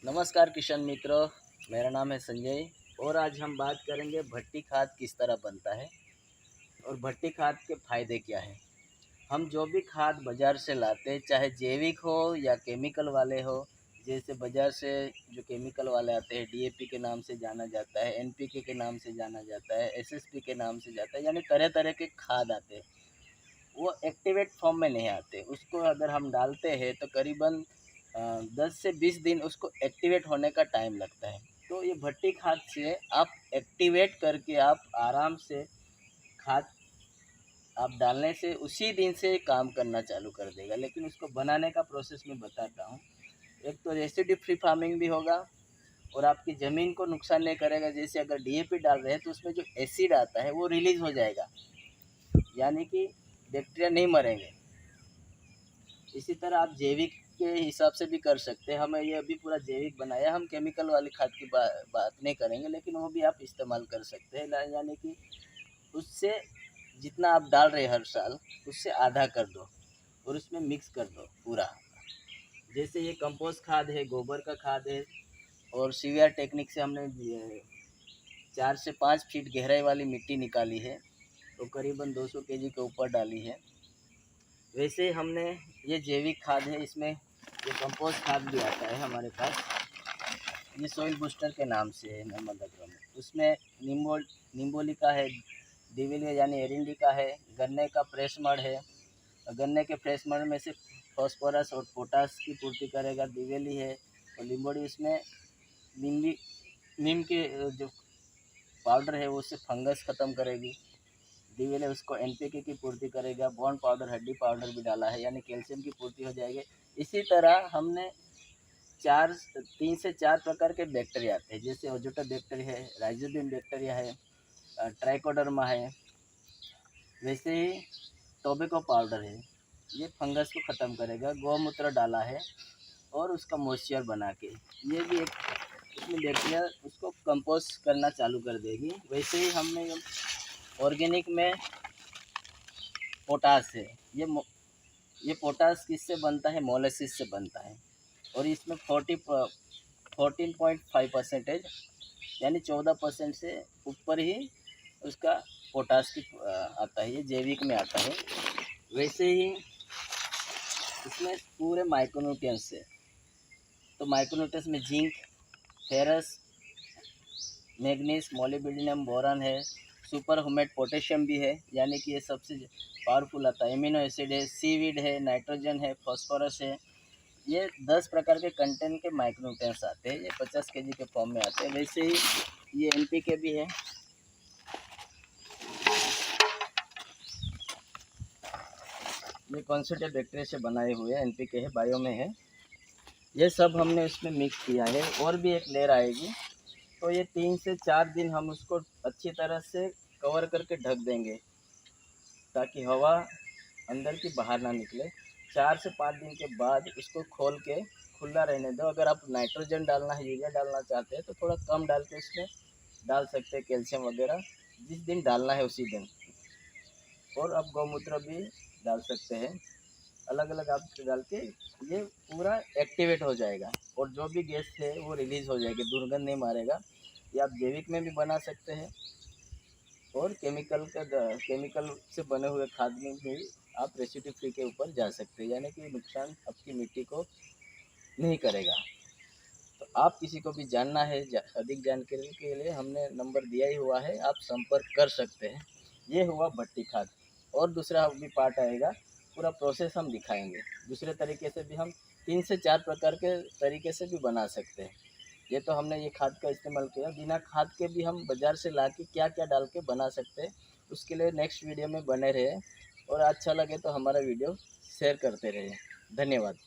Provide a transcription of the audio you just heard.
नमस्कार किसान मित्रों, मेरा नाम है संजय और आज हम बात करेंगे भट्टी खाद किस तरह बनता है और भट्टी खाद के फायदे क्या हैं। हम जो भी खाद बाज़ार से लाते हैं, चाहे जैविक हो या केमिकल वाले हो, जैसे बाज़ार से जो केमिकल वाले आते हैं डीएपी के नाम से जाना जाता है, एनपीके के नाम से जाना जाता है, एसएसपी के नाम से जाता है, यानी तरह तरह के खाद आते हैं। वो एक्टिवेट फॉर्म में नहीं आते। उसको अगर हम डालते हैं तो करीबन 10 से 20 दिन उसको एक्टिवेट होने का टाइम लगता है। तो ये भट्टी खाद से आप एक्टिवेट करके आप आराम से खाद आप डालने से उसी दिन से काम करना चालू कर देगा। लेकिन उसको बनाने का प्रोसेस मैं बताता हूँ। एक तो रेसिड्यू फ्री फार्मिंग भी होगा और आपकी ज़मीन को नुकसान नहीं करेगा। जैसे अगर डीएपी डाल रहे हैं तो उसमें जो एसिड आता है वो रिलीज़ हो जाएगा, यानी कि बैक्टीरिया नहीं मरेंगे। इसी तरह आप जैविक के हिसाब से भी कर सकते हैं। हमें ये अभी पूरा जैविक बनाया, हम केमिकल वाली खाद की बात नहीं करेंगे, लेकिन वो भी आप इस्तेमाल कर सकते हैं। यानी कि उससे जितना आप डाल रहे हैं हर साल, उससे आधा कर दो और उसमें मिक्स कर दो पूरा। जैसे ये कंपोस्ट खाद है, गोबर का खाद है और सीवीआर टेक्निक से हमने 4 से 5 फीट गहराई वाली मिट्टी निकाली है, तो करीबन 200 केजी के ऊपर डाली है। वैसे हमने ये जैविक खाद है, इसमें ये कंपोस्ट खाद भी आता है हमारे पास, ये सॉइल बूस्टर के नाम से है नर्मदापुरम में। उसमें निम्बोली का है, दिवेलिया यानी एरिंडी का है, गन्ने का फ्रेश मड है। गन्ने के फ्रेश मड में से फॉस्फोरस और पोटास की पूर्ति करेगा दिवेली है। और लिम्बोडी उसमें नीम के जो पाउडर है वो उससे फंगस ख़त्म करेगी। दिवेले उसको एनपीके की पूर्ति करेगा। बॉन्ड पाउडर, हड्डी पाउडर भी डाला है, यानी कैल्शियम की पूर्ति हो जाएगी। इसी तरह हमने 3 से 4 प्रकार के बैक्टीरिया आते हैं, जैसे ओजोटा बैक्टीरिया है, राइजोबियम बैक्टीरिया है, ट्राइकोडर्मा है। वैसे ही टोबैको पाउडर है, ये फंगस को ख़त्म करेगा। गौमूत्र डाला है और उसका मॉइस्चर बना के, ये भी एक इसमें बैक्टीरिया उसको कंपोस्ट करना चालू कर देगी। वैसे ही हमने ऑर्गेनिक में पोटास है, ये पोटास किससे बनता है? मोलेसिस से बनता है। और इसमें 14.5% यानी 14% से ऊपर ही उसका पोटास की आता है, ये जैविक में आता है। वैसे ही इसमें पूरे माइक्रोन्यूट्रिएंट्स है, तो माइक्रोन्यूट्रिएंट्स में zinc, ferrous, manganese, molybdenum, boron है, सुपर हुमेट पोटेशियम भी है, यानी कि ये सबसे पावरफुल आता है। एमिनो एसिड है, सीवीड है, नाइट्रोजन है, फास्फोरस है। ये 10 प्रकार के कंटेंट के माइक्रोन्यूट्रिएंट्स आते हैं, ये 50 केजी के फॉर्म में आते हैं। वैसे ही ये एनपीके भी है, ये कॉन्सेंट्रेट बैक्टीरिया से बनाए हुए एनपीके है, बायो में है। ये सब हमने इसमें मिक्स किया है। और भी एक लेयर आएगी, तो ये 3 से 4 दिन हम उसको अच्छी तरह से कवर करके ढक देंगे, ताकि हवा अंदर की बाहर ना निकले। 4 से 5 दिन के बाद उसको खोल के खुला रहने दो। अगर आप नाइट्रोजन डालना है, यूरिया डालना चाहते हैं तो थोड़ा कम डाल के उसमें डाल सकते हैं, कैल्शियम वगैरह जिस दिन डालना है उसी दिन। और आप गौमूत्र भी डाल सकते हैं, अलग अलग आप डाल के ये पूरा एक्टिवेट हो जाएगा और जो भी गैस है वो रिलीज़ हो जाएगी, दुर्गंध नहीं मारेगा। ये आप जैविक में भी बना सकते हैं और केमिकल से बने हुए खाद में भी आप रेसिड्यू फ्री के ऊपर जा सकते हैं, यानी कि नुकसान आपकी मिट्टी को नहीं करेगा। तो आप किसी को भी जानना है अधिक जानकारी के लिए हमने नंबर दिया ही हुआ है, आप संपर्क कर सकते हैं। ये हुआ भट्टी खाद। और दूसरा भी पार्ट आएगा, पूरा प्रोसेस हम दिखाएंगे। दूसरे तरीके से भी हम 3 से 4 प्रकार के तरीके से भी बना सकते हैं। ये तो हमने ये खाद का इस्तेमाल किया, बिना खाद के भी हम बाज़ार से ला के क्या क्या डाल के बना सकते हैं। उसके लिए नेक्स्ट वीडियो में बने रहे और अच्छा लगे तो हमारा वीडियो शेयर करते रहे। धन्यवाद।